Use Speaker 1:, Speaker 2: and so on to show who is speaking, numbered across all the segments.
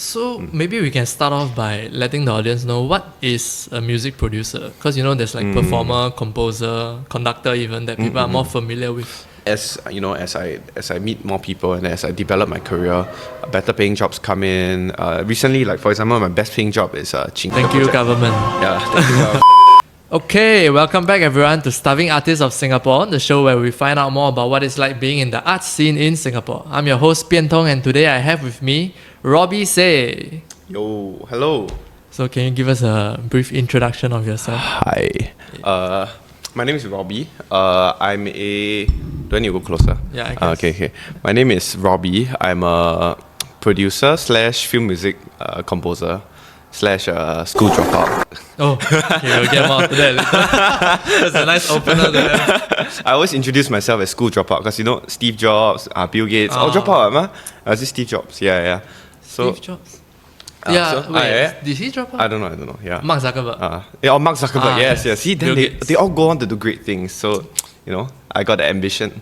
Speaker 1: So maybe we can start off by letting the audience know what is a music producer, because there's like performer, composer, conductor even that people are more familiar with.
Speaker 2: As I meet more people and as I develop my career, better paying jobs come in. Recently, like for example, my best paying job is Chingay.
Speaker 1: Thank you, government.
Speaker 2: Yeah, thank you.
Speaker 1: Okay, welcome back everyone to Starving Artists of Singapore, the show where we find out more about what it's like being in the arts scene in Singapore. I'm your host Pian Tong, and today I have with me Robbie Say.
Speaker 2: Yo, hello.
Speaker 1: So can you give us a brief introduction of yourself?
Speaker 2: Hi. My name is Robbie. I'm a... Do I need to go closer?
Speaker 1: Yeah, I guess.
Speaker 2: Okay. My name is Robbie. I'm a producer / film music composer / school dropout.
Speaker 1: Oh, okay, we'll get more to that later. That's a nice opener there.
Speaker 2: I always introduce myself as school dropout because Steve Jobs, Bill Gates, all dropout, man. I was just Steve Jobs. Yeah. So,
Speaker 1: Steve Jobs.
Speaker 2: Yeah,
Speaker 1: did he drop out?
Speaker 2: I don't know. Yeah.
Speaker 1: Mark Zuckerberg.
Speaker 2: Mark Zuckerberg. Yes. See, then they all go on to do great things. So, I got the ambition.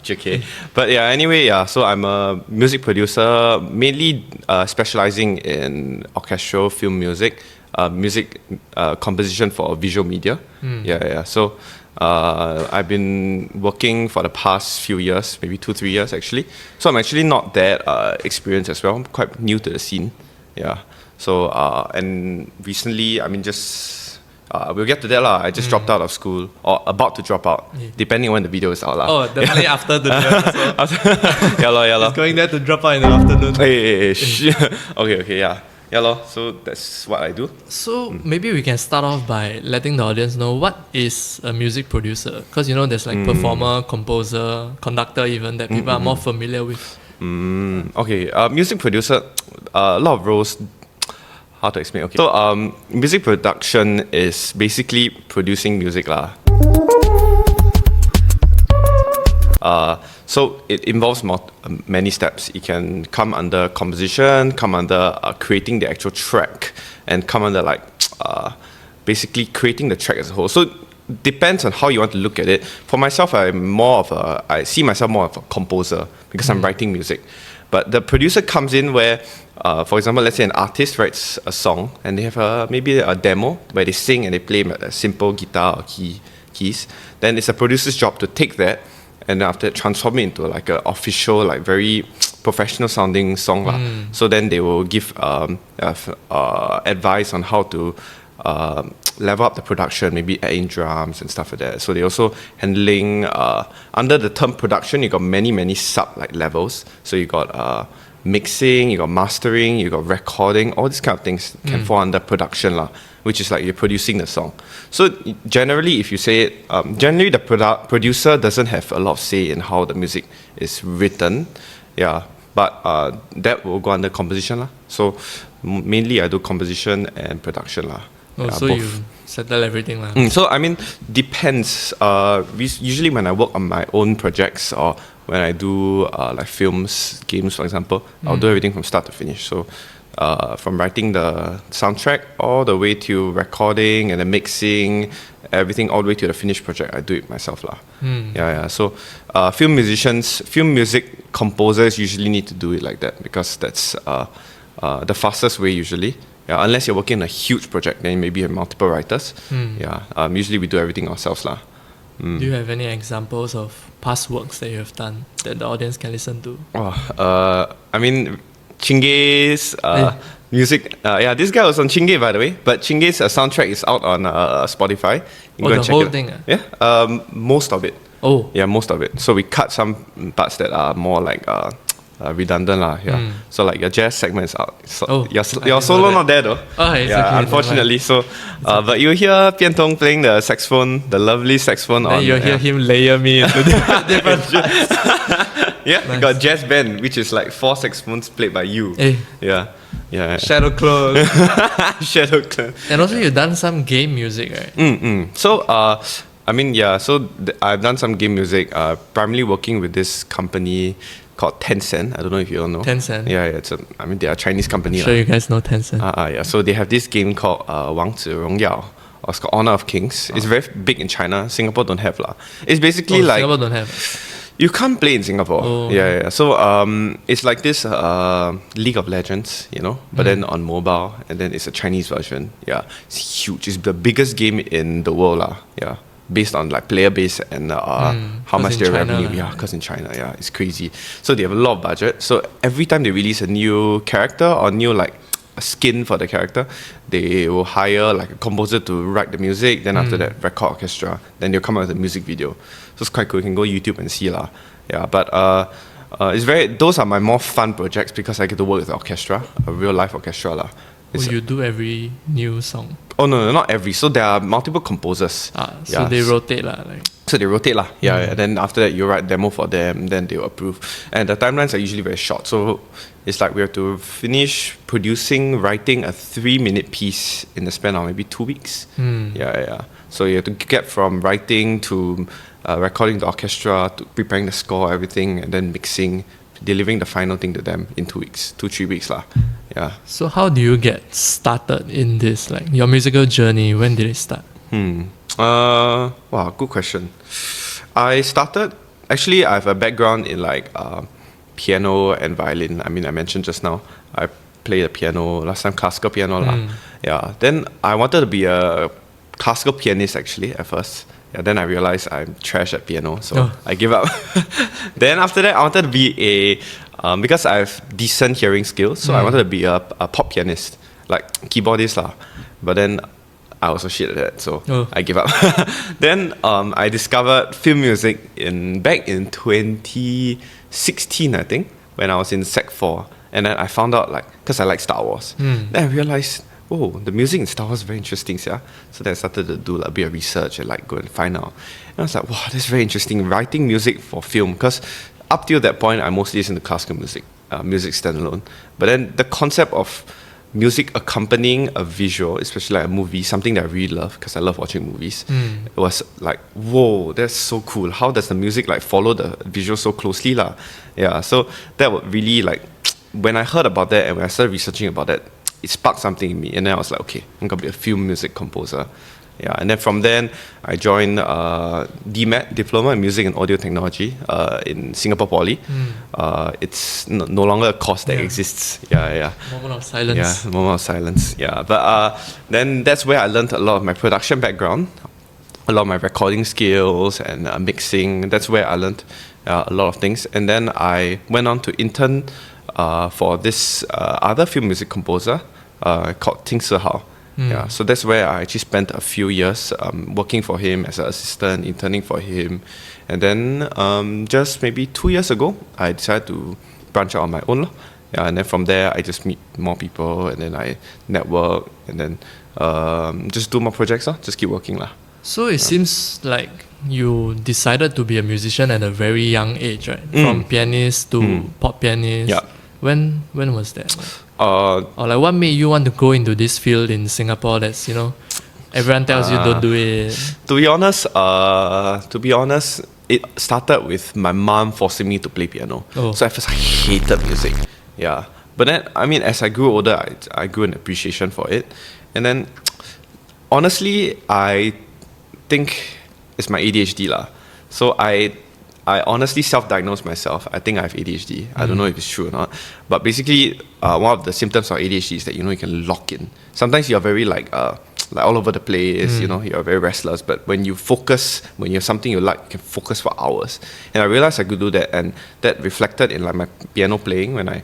Speaker 2: JK. But yeah, anyway, so I'm a music producer, mainly specializing in orchestral film music, music composition for visual media. Yeah. So I've been working for the past few years, maybe 2-3 years actually. So I'm actually not that experienced as well. I'm quite new to the scene. Yeah. So and recently, we'll get to that lah. I just dropped out of school, or about to drop out, depending on when the video is out lah.
Speaker 1: Oh, definitely after the episode.
Speaker 2: Yeah.
Speaker 1: He's going there to drop out in the afternoon.
Speaker 2: Hey. Okay, yeah. So that's what I do.
Speaker 1: So maybe we can start off by letting the audience know what is a music producer, because there's like performer, composer, conductor even that people are more familiar with.
Speaker 2: Okay, music producer, a lot of roles. How to explain? Okay. So, music production is basically producing music lah. So it involves many steps. It can come under composition, come under creating the actual track, and come under basically creating the track as a whole. So depends on how you want to look at it. For myself, I see myself more of a composer because I'm writing music. But the producer comes in where, for example, let's say an artist writes a song and they have maybe a demo where they sing and they play a simple guitar or keys. Then it's a producer's job to take that and after transform it into like an official, like very professional sounding song. So then they will give advice on how to level up the production, maybe add in drums and stuff like that. So they also handling under the term production, you got many sub levels. So you got mixing, you got mastering, you got recording. All these kind of things can fall under production lah, which is like you're producing the song. So generally, if you say it, generally the producer doesn't have a lot of say in how the music is written. Yeah, but that will go under composition lah. So mainly I do composition and production lah.
Speaker 1: Oh, so both. You settle everything lah.
Speaker 2: So depends. Usually when I work on my own projects or when I do like films, games for example, I'll do everything from start to finish. So from writing the soundtrack all the way to recording and the mixing, everything all the way to the finished project, I do it myself lah. Yeah. So film music composers usually need to do it like that because that's the fastest way usually. Yeah, unless you're working on a huge project, then maybe you have multiple writers. Usually we do everything ourselves lah.
Speaker 1: Do you have any examples of past works that you have done that the audience can listen to?
Speaker 2: Chingay's music. This guy was on Chingay by the way. But Chingay's soundtrack is out on Spotify. You can go and check
Speaker 1: whole
Speaker 2: it.
Speaker 1: thing?
Speaker 2: Yeah, most of it.
Speaker 1: Oh.
Speaker 2: Yeah, most of it. So we cut some parts that are more like redundant lah. Yeah. So like your jazz segment is out. So your solo not there though.
Speaker 1: Oh, it's
Speaker 2: yeah,
Speaker 1: okay,
Speaker 2: unfortunately. So, but you hear Pian Tong playing the saxophone, the lovely saxophone.
Speaker 1: Then you'll hear him layer me into different parts.
Speaker 2: Yeah, nice. Got jazz band, which is like 4 saxophones played by you. Yeah.
Speaker 1: Shadow clone.
Speaker 2: Shadow clone.
Speaker 1: And also you've done some game music, right?
Speaker 2: So I've done some game music, primarily working with this company called Tencent. I don't know if you all know.
Speaker 1: Tencent?
Speaker 2: Yeah, they are a Chinese company.
Speaker 1: I'm sure you guys know Tencent.
Speaker 2: Yeah. So they have this game called Wang Zi Rong Yao. Or it's called Honor of Kings. It's very big in China. Singapore don't have lah. It's basically like...
Speaker 1: Singapore don't have.
Speaker 2: You can't play in Singapore.
Speaker 1: Oh.
Speaker 2: Yeah. So it's like this League of Legends, but then on mobile, and then it's a Chinese version. Yeah, it's huge. It's the biggest game in the world, lah. Yeah, based on like player base and how much their revenue. Yeah, because in China, yeah, it's crazy. So they have a lot of budget. So every time they release a new character or new like a skin for the character, they will hire like a composer to write the music. Then after that, record orchestra. Then they'll come out with a music video. So it's quite cool. You can go YouTube and see lah. Yeah, but it's those are my more fun projects because I get to work with the orchestra, a real live orchestra lah.
Speaker 1: You do every new song?
Speaker 2: Oh no, not every. So there are multiple composers.
Speaker 1: So they rotate lah.
Speaker 2: So they rotate lah. Yeah. And then after that, you write demo for them. Then they will approve. And the timelines are usually very short. So it's like we have to finish writing a 3-minute piece in the span of maybe 2 weeks. Yeah. So you have to get from writing to recording the orchestra to preparing the score, everything, and then mixing, delivering the final thing to them in 2 weeks, 2-3 weeks lah. Yeah.
Speaker 1: So how do you get started in this, like your musical journey? When did it start?
Speaker 2: Wow, good question. I started, actually I have a background in like piano and violin. I mean, I mentioned just now, I played the piano, last time classical piano lah. Yeah, then I wanted to be a classical pianist actually at first. Yeah, then I realized I'm trash at piano, so I give up. Then after that, I wanted to be because I have decent hearing skills, so I wanted to be a pop pianist, like keyboardist lah. But then I also shit at that, so I give up. Then I discovered film music back in 2016, I think, when I was in Sec 4. And then I found out, like, because I like Star Wars. Then I realized, the music in Star Wars is very interesting, yeah. So then I started to do like, a bit of research and like go and find out. And I was like, wow, this is very interesting. Writing music for film, because up till that point, I mostly listen to classical music, music standalone. But then the concept of music accompanying a visual, especially like a movie, something that I really love, because I love watching movies, it was like, whoa, that's so cool. How does the music like follow the visual so closely lah? Yeah, so that would really like, when I heard about that and when I started researching about that, it sparked something in me, and then I was like, okay, I'm gonna be a film music composer. Yeah, and then from then I joined DMAT, Diploma in Music and Audio Technology, in Singapore Poly. It's no longer a course that exists. Yeah.
Speaker 1: Moment of silence.
Speaker 2: Yeah, moment of silence. Yeah, but then that's where I learned a lot of my production background, a lot of my recording skills and mixing. That's where I learned a lot of things. And then I went on to intern for this other film music composer called Ting Hao. Yeah, so that's where I actually spent a few years working for him as an assistant, interning for him. And then just maybe 2 years ago, I decided to branch out on my own. Yeah, and then from there, I just meet more people, and then I network, and then just do more projects, just keep working.
Speaker 1: So it seems like you decided to be a musician at a very young age, right? From pianist to pop pianist.
Speaker 2: Yeah.
Speaker 1: When was that? Or like what made you want to go into this field in Singapore that's, everyone tells you don't do it?
Speaker 2: To be honest, it started with my mom forcing me to play piano. So at first I hated music. Yeah. But then, I mean, as I grew older, I grew an appreciation for it. And then, honestly, I think it's my ADHD lah. So I honestly self-diagnosed myself. I think I have ADHD. I don't know if it's true or not. But basically, one of the symptoms of ADHD is that, you can lock in. Sometimes you're very like all over the place, you're very restless. But when you focus, when you have something you like, you can focus for hours. And I realized I could do that. And that reflected in like my piano playing when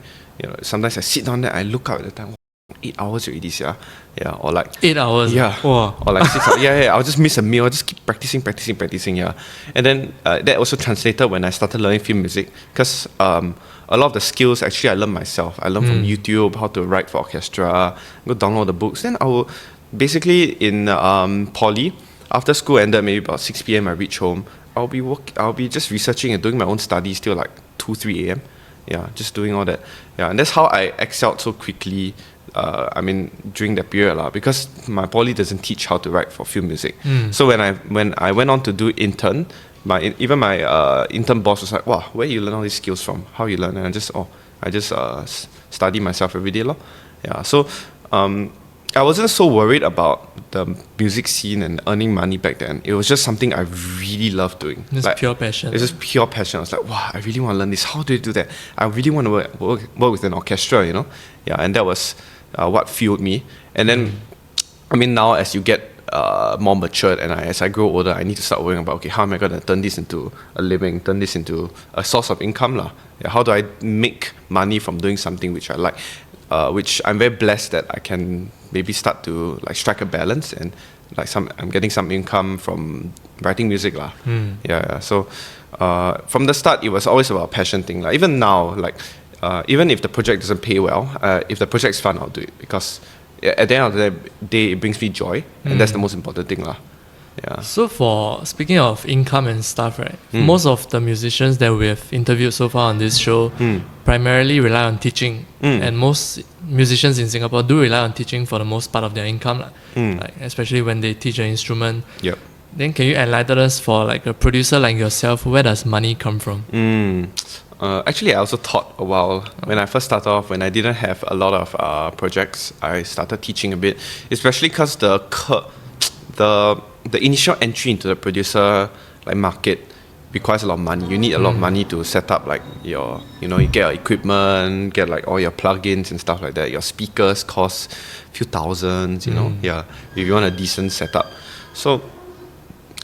Speaker 2: sometimes I sit down there, I look out at the time, 8 hours already, yeah, or like
Speaker 1: 8 hours,
Speaker 2: yeah, or like 6 hours, yeah. I'll just miss a meal. I'll just keep practicing, yeah. And then that also translated when I started learning film music, because a lot of the skills actually I learned myself. I learned from YouTube how to write for orchestra, go download the books. Then I will basically in poly, after school ended, maybe about 6 p.m. I reach home. I'll be just researching and doing my own studies till like 2-3 a.m. Yeah, just doing all that. Yeah, and that's how I excelled so quickly. During that period because my poly doesn't teach how to write for film music. So when I went on to do intern, my intern boss was like, "Wow, where you learn all these skills from? How you learn?" And I just study myself every day, Yeah. So I wasn't so worried about the music scene and earning money back then. It was just something I really loved doing.
Speaker 1: It's pure passion.
Speaker 2: It's just pure passion. I was like, wow, I really want to learn this. How do I do that? I really want to work with an orchestra, you know? Yeah, and that was what fueled me. And then, I mean, now as you get more matured and as I grow older, I need to start worrying about, okay, how am I going to turn this into a living, turn this into a source of income lah? Yeah, how do I make money from doing something which I like, which I'm very blessed that I can maybe start to like strike a balance and like I'm getting some income from writing music lah. Yeah. So from the start, it was always about a passion thing. Like even now, like even if the project doesn't pay well, if the project's fun, I'll do it because at the end of the day, it brings me joy, and that's the most important thing lah. Yeah.
Speaker 1: So speaking of income and stuff, right? Most of the musicians that we have interviewed so far on this show primarily rely on teaching, and most musicians in Singapore do rely on teaching for the most part of their income, like especially when they teach an instrument.
Speaker 2: Yep.
Speaker 1: Then can you enlighten us, for like a producer like yourself, where does money come from?
Speaker 2: Actually, I also taught a while. When I first started off, when I didn't have a lot of projects, I started teaching a bit, especially because the initial entry into the producer like market requires a lot of money. You need a lot of money to set up like you get your equipment, get like all your plugins and stuff like that. Your speakers cost a few thousands, you know. Yeah, if you want a decent setup. So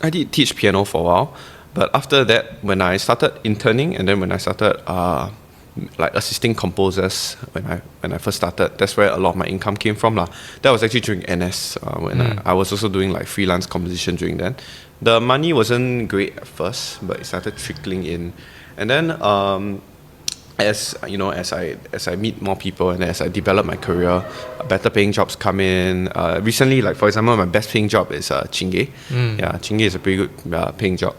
Speaker 2: I did teach piano for a while, but after that, when I started interning and then when I started like assisting composers when I first started, that's where a lot of my income came from lah. That was actually during NS when I was also doing like freelance composition during then. The money wasn't great at first, but it started trickling in, and then as you know, as I meet more people and as I develop my career, better paying jobs come in. Recently, like for example, my best paying job is Chingay. Yeah, Chingay is a pretty good paying job.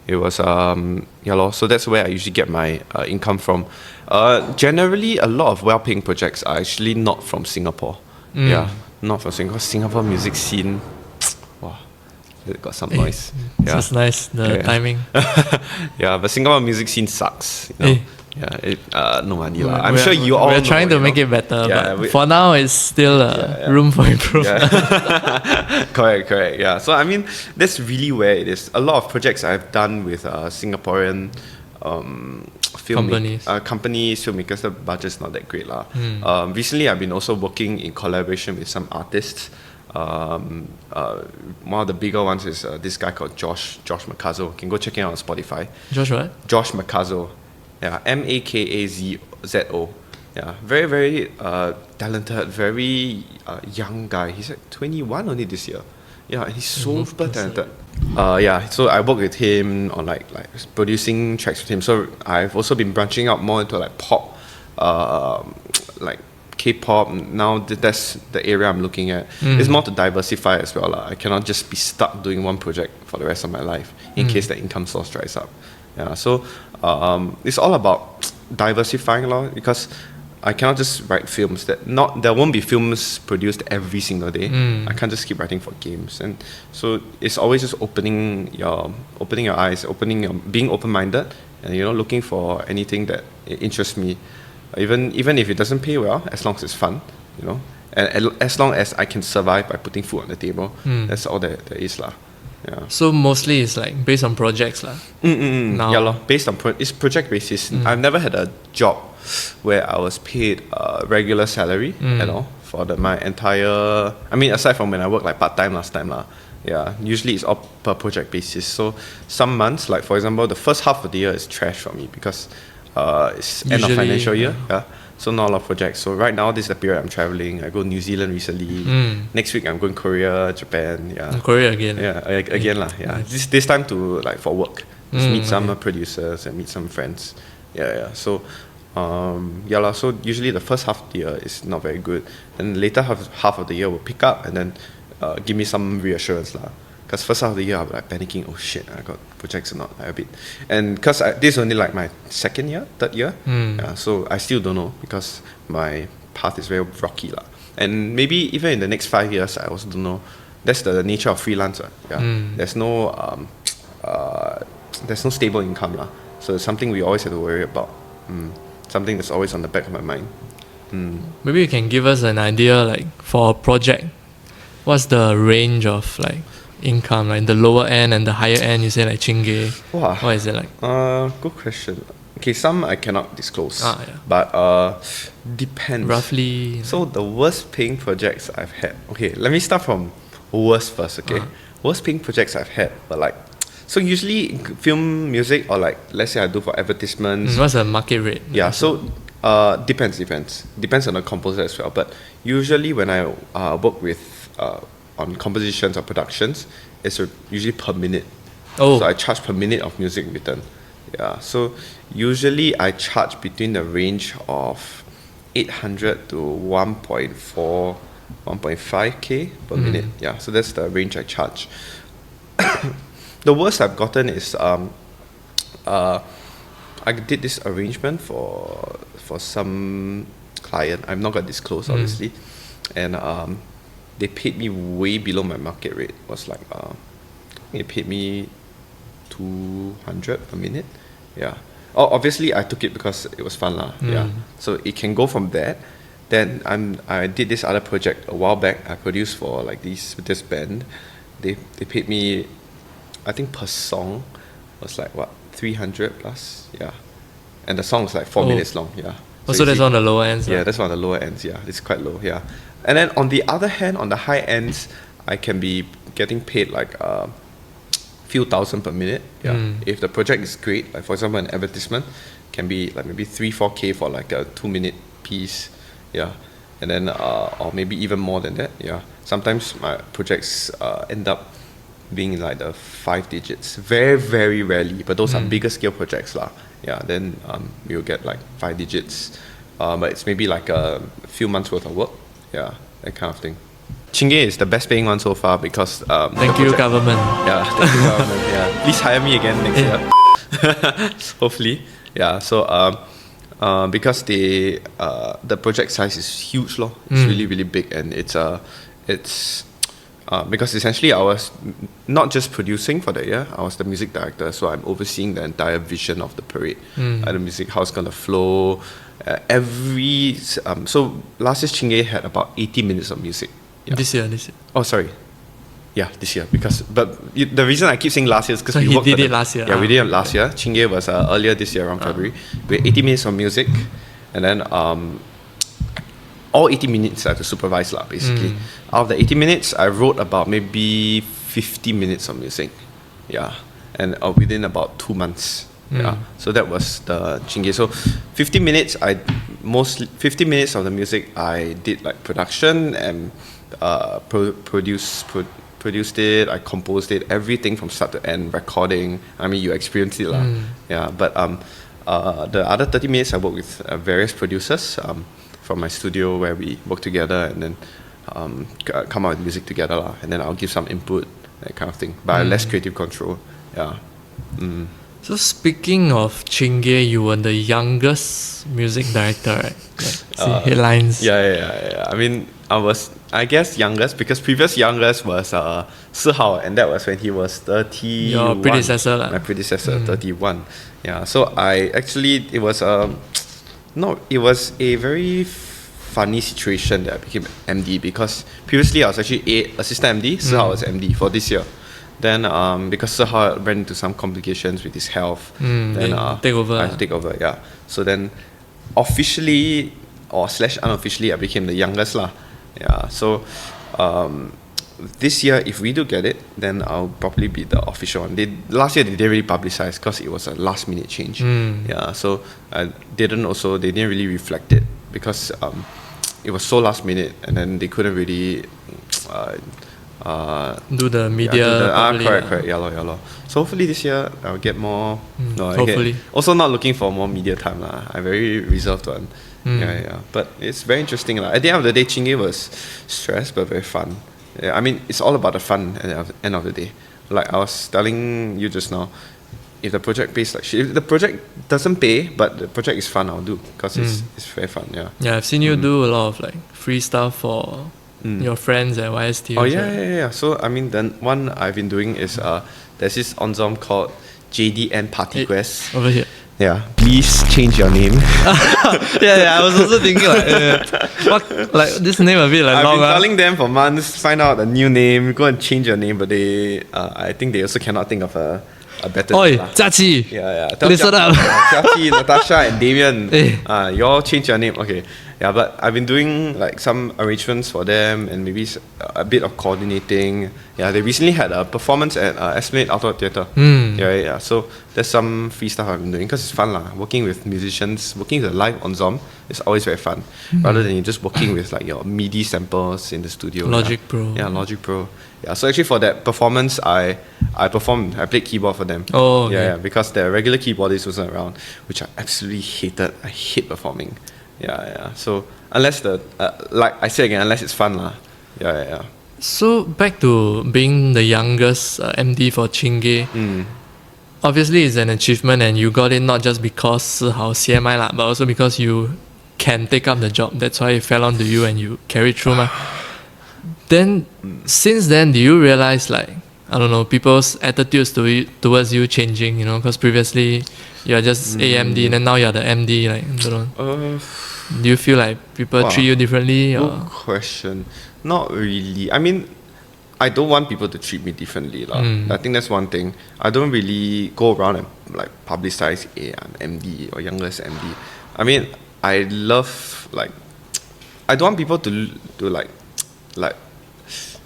Speaker 2: It was so that's where I usually get my income from. Generally, a lot of well-paying projects are actually not from Singapore. Yeah, not from Singapore. Singapore music scene, wow, it got some noise.
Speaker 1: Yeah, just nice the timing.
Speaker 2: Yeah, but Singapore music scene sucks. You know? Yeah, no money lah. I'm sure you all.
Speaker 1: We're trying to make it better, but for now, it's still room for improvement.
Speaker 2: Correct. Yeah. So I mean, that's really where it is. A lot of projects I've done with Singaporean companies, filmmakers. The budget's not that great lah. Recently, I've been also working in collaboration with some artists. One of the bigger ones is this guy called Josh Makazo. You can go check him out on Spotify.
Speaker 1: Josh what?
Speaker 2: Josh Makazo. Yeah, Makazo. Yeah, very, very talented, very young guy. He's like 21 only this year. Yeah, and he's super talented. So I work with him on like producing tracks with him. So I've also been branching out more into like pop, like K-pop. Now that's the area I'm looking at. It's more to diversify as well. I cannot just be stuck doing one project for the rest of my life in case the income source dries up. Yeah, so it's all about diversifying because I cannot just write films. There won't be films produced every single day. I can't just keep writing for games, and so it's always just opening your eyes, being open-minded, and looking for anything that interests me, even if it doesn't pay well, as long as it's fun, and as long as I can survive by putting food on the table. That's all there is lah. Yeah.
Speaker 1: So mostly it's like based on projects lah.
Speaker 2: Now. Yeah, based on it's project basis. I've never had a job where I was paid regular salary at all for my entire. I mean, aside from when I worked like part time last time lah. Yeah, usually it's all per project basis. So some months, like for example, the first half of the year is trash for me because it's end of financial year. Yeah. So not a lot of projects. So right now, this is the period I'm traveling. I go New Zealand recently. Next week I'm going Korea, Japan. Yeah.
Speaker 1: Korea again.
Speaker 2: Yeah, again lah. Yeah. This time to like for work. Just meet some producers and meet some friends. Yeah. So, So usually the first half of the year is not very good, and later half of the year will pick up and then give me some reassurance lah. Because first half of the year I'm like panicking. Oh shit, I got projects or not? A bit, and because this is only like my third year. Yeah, so I still don't know because my path is very rocky lah. And maybe even in the next 5 years, I also don't know. That's the nature of freelancer. Yeah, there's no stable income lah. So it's something we always have to worry about. Something that's always on the back of my mind.
Speaker 1: Maybe you can give us an idea, like for a project what's the range of like income, like the lower end and the higher end? You say like Chingay.
Speaker 2: Wow.
Speaker 1: What is it like?
Speaker 2: Good question. Okay, some I cannot disclose.
Speaker 1: Yeah.
Speaker 2: But depends.
Speaker 1: Roughly.
Speaker 2: So the worst paying projects I've had. Okay, let me start from worst first, okay? Worst paying projects I've had, but like, so usually film music or like, let's say I do for advertisements.
Speaker 1: What's the market rate?
Speaker 2: Yeah, so depends on the composer as well. But usually when I work with on compositions or productions, it's usually per minute.
Speaker 1: Oh.
Speaker 2: So I charge per minute of music written. Yeah, so usually I charge between the range of 800 to 1.4, 1.5k per minute. Yeah, so that's the range I charge. The worst I've gotten is I did this arrangement for some client. I'm not gonna disclose obviously, and they paid me way below my market rate. It was like they paid me 200 per minute. Yeah. Oh, obviously I took it because it was fun lah. Yeah. So it can go from that. Then I did this other project a while back. I produced for like this band. They paid me, I think per song was like what, 300 plus. Yeah. And the song was like 4 minutes long. Yeah.
Speaker 1: So that's on the lower ends.
Speaker 2: Yeah, that's on the lower ends. Yeah, it's quite low. Yeah. And then on the other hand, on the high ends, I can be getting paid like few thousand per minute. Yeah. If the project is great, like for example an advertisement, can be like maybe 3-4k for like a 2-minute piece. Yeah. And then or maybe even more than that. Yeah. Sometimes my projects end up being like the 5 digits. Very, very rarely, but those are bigger scale projects lah. Yeah, then you'll get like 5 digits. But it's maybe like a few months worth of work. Yeah, that kind of thing. Chingay is the best paying one so far because
Speaker 1: Thank you, government.
Speaker 2: Yeah, thank you, government. Yeah, please hire me again next year. Hopefully. Yeah. So because the project size is huge, lor. It's really, really big, and it's because essentially I was not just producing for the year, I was the music director, so I'm overseeing the entire vision of the parade. The music, how it's gonna flow. So last year's Chingay had about 80 minutes of music. Yeah.
Speaker 1: This year.
Speaker 2: Oh, sorry. Yeah, this year. The reason I keep saying last year is because
Speaker 1: so we did it last year.
Speaker 2: Yeah, we did it last year. Chingay was earlier this year, around February. We had 80 minutes of music, and then all 80 minutes I had to supervise lah, basically. Out of the 80 minutes, I wrote about maybe 50 minutes of music. Yeah, and within about 2 months. Yeah, so that was the Chingay. So 50 minutes, 50 minutes of the music I did like production and produced it. I composed it, everything from start to end, recording. I mean, you experienced it lah. Yeah, but the other 30 minutes I worked with various producers from my studio where we work together and then come out with music together lah. And then I'll give some input, that kind of thing. But less creative control. Yeah.
Speaker 1: So speaking of Chingay, you were the youngest music director, right? Like, see headlines.
Speaker 2: Yeah. I mean, I guess youngest because previous youngest was Sihao, and that was when he was 31.
Speaker 1: Your predecessor lah.
Speaker 2: My predecessor, 31. Yeah. So it was a very funny situation that I became MD because previously I was actually assistant MD. Sihao was MD for this year. Then because Sihao ran into some complications with his health, then
Speaker 1: take over.
Speaker 2: I had to take over. Yeah. So then officially or / unofficially, I became the youngest lah. Yeah. So this year, if we do get it, then I'll probably be the official one. Last year they didn't really publicize because it was a last minute change. Yeah. So they didn't really reflect it because it was so last minute, and then they couldn't really.
Speaker 1: Do the media.
Speaker 2: Correct. Yeah, lor. So hopefully this year I'll get more.
Speaker 1: Hopefully.
Speaker 2: Also not looking for more media time lah. I'm very reserved one. Yeah. But it's very interesting lah. At the end of the day, Chingay was stressed but very fun. Yeah, I mean it's all about the fun at the end of the day. Like I was telling you just now, if the project pays like shit, if the project doesn't pay but the project is fun, I'll do because it's very fun. Yeah.
Speaker 1: Yeah, I've seen you do a lot of like free stuff for your friends at YST.
Speaker 2: Oh yeah. So I mean, the one I've been doing is there's this ensemble called JDN Party Quest.
Speaker 1: Over here.
Speaker 2: Yeah, please change your name.
Speaker 1: I was also thinking this name a bit like
Speaker 2: I've
Speaker 1: long.
Speaker 2: been telling them for months, find out a new name, go and change your name, but they, I think they also cannot think of a better
Speaker 1: Oi,
Speaker 2: name lah.
Speaker 1: Jiaqi.
Speaker 2: Yeah.
Speaker 1: Listen up.
Speaker 2: Jiaqi, Natasha, and Damien.
Speaker 1: Eh.
Speaker 2: You all change your name. Okay. Yeah, but I've been doing like some arrangements for them and maybe a bit of coordinating. Yeah, they recently had a performance at Esplanade Outdoor Theatre. Yeah. So there's some free stuff I've been doing because it's fun lah. Working with musicians, working with a live ensemble is always very fun. Rather than you just working with like your MIDI samples in the studio.
Speaker 1: Logic Pro.
Speaker 2: Yeah, Logic Pro. Yeah, so actually for that performance, I performed. I played keyboard for them.
Speaker 1: Oh, okay.
Speaker 2: Yeah, because the regular keyboardist wasn't around, which I absolutely hated. I hate performing. Yeah. So unless like I say again, unless it's fun lah. Yeah.
Speaker 1: So back to being the youngest MD for Chingay. Obviously, it's an achievement, and you got it not just because 是好 CMI lah, but also because you can take up the job. That's why it fell onto you and you carried through ma. Then, since then, do you realize like, I don't know, people's attitudes towards you changing, you know, because previously you're just AMD and then now you're the MD, like, I don't know. Do you feel like people treat you differently?
Speaker 2: Good question. Not really. I mean, I don't want people to treat me differently lah. I think that's one thing. I don't really go around and like publicize, hey, I'm MD or youngest MD. I mean, I love like, I don't want people to like,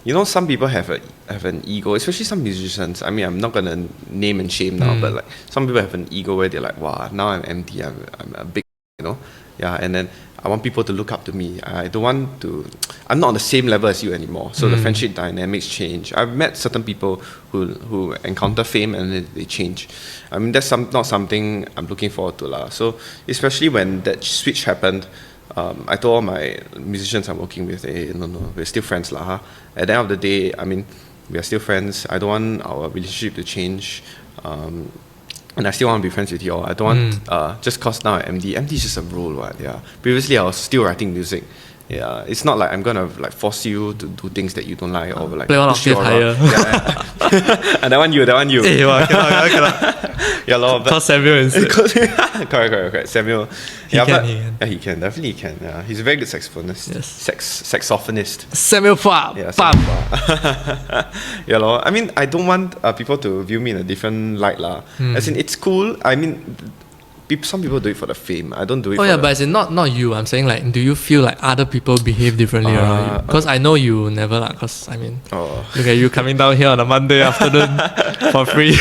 Speaker 2: you know, some people have an ego, especially some musicians. I mean, I'm not gonna name and shame now, but like some people have an ego where they're like, wow, now I'm MD, I'm a big, you know, yeah. And then I want people to look up to me. I don't want to. I'm not on the same level as you anymore. So the friendship dynamics change. I've met certain people who encounter fame and then they change. I mean, that's not something I'm looking forward to lah. So especially when that switch happened. I told all my musicians I'm working with, hey, no, we're still friends lah. Huh? At the end of the day, I mean, we are still friends. I don't want our relationship to change. And I still want to be friends with you all. I don't want, just cause now I'm MD. MD is just a role, right? Yeah. Previously, I was still writing music. Yeah. It's not like I'm gonna like force you to do things that you don't like or like
Speaker 1: play one
Speaker 2: push you
Speaker 1: octave
Speaker 2: around.
Speaker 1: higher.
Speaker 2: And that one you.
Speaker 1: Hey, wow, cannot.
Speaker 2: Yeah, lor, but
Speaker 1: Call Samuel instead.
Speaker 2: correct. Samuel.
Speaker 1: He can.
Speaker 2: Yeah, he can. Definitely can. Yeah, he's a very good saxophonist.
Speaker 1: Yes.
Speaker 2: Saxophonist.
Speaker 1: Samuel Pop.
Speaker 2: Yeah,
Speaker 1: Pop.
Speaker 2: Yeah, lor. I mean, I don't want people to view me in a different light lah. As in, it's cool. I mean, some people do it for the fame. I don't do it.
Speaker 1: Oh yeah, but as in not you. I'm saying like, do you feel like other people behave differently around you? Because I know you never lah. Because I mean, look at you coming down here on a Monday afternoon for free.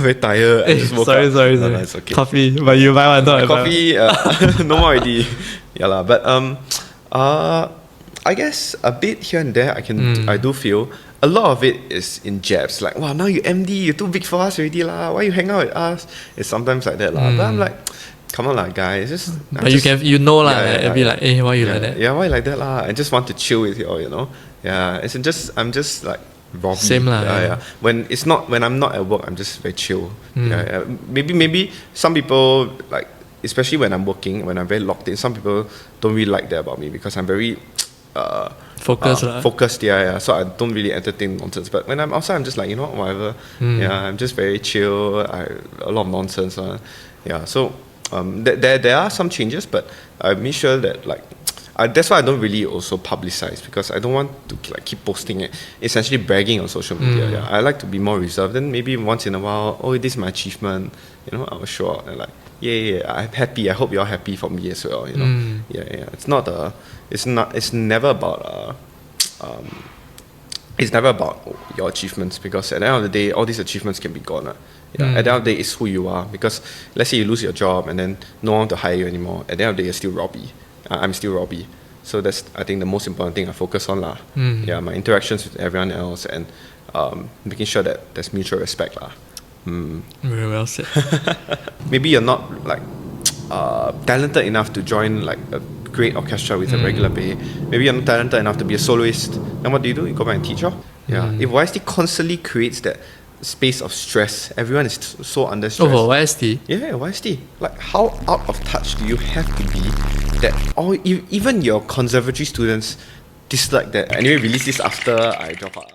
Speaker 2: Very tired. I just woke
Speaker 1: sorry.
Speaker 2: up. No, it's okay.
Speaker 1: Coffee, but you buy one, not
Speaker 2: Coffee. No more already. Yeah lah. But I guess a bit here and there. I do feel. A lot of it is in jabs, like, wow, now you MD, you're too big for us already lah. Why you hang out with us? It's sometimes like that lah. But I'm like, come on lah, guys.
Speaker 1: But you know lah, it'd be like, hey, why you like that?
Speaker 2: Yeah, why you like that lah? I just want to chill with you all, you know. Yeah, I'm just like Robbie.
Speaker 1: Same lah.
Speaker 2: Yeah. When I'm not at work, I'm just very chill. Yeah. Maybe some people like, especially when I'm working, when I'm very locked in. Some people don't really like that about me because I'm very focused, yeah. So I don't really entertain nonsense. But when I'm outside, I'm just like, you know, whatever. Yeah, I'm just very chill. A lot of nonsense. Yeah. So there are some changes, but I make sure that like that's why I don't really also publicize, because I don't want to like keep posting it, essentially bragging on social media. Yeah, I like to be more reserved. Then maybe once in a while, oh, this is my achievement. You know, I will show up and like, yeah, I'm happy. I hope you're happy for me as well. You know, yeah. It's never about it's never about your achievements, because at the end of the day, all these achievements can be gone. Yeah. At the end of the day, it's who you are. Because let's say you lose your job and then no one to hire you anymore. At the end of the day, you're still Robbie. I'm still Robbie. So that's, I think, the most important thing I focus on lah. Yeah, my interactions with everyone else, and making sure that there's mutual respect lah.
Speaker 1: Very well said.
Speaker 2: Maybe you're not like talented enough to join like a great orchestra with a regular pay. Maybe you're not talented enough to be a soloist. Then what do? You go back and teach her. Yeah. If YST constantly creates that space of stress, everyone is so under stress.
Speaker 1: Oh, YST?
Speaker 2: Yeah, YST. Like, how out of touch do you have to be that even your conservatory students dislike that? Anyway, release this after I drop out.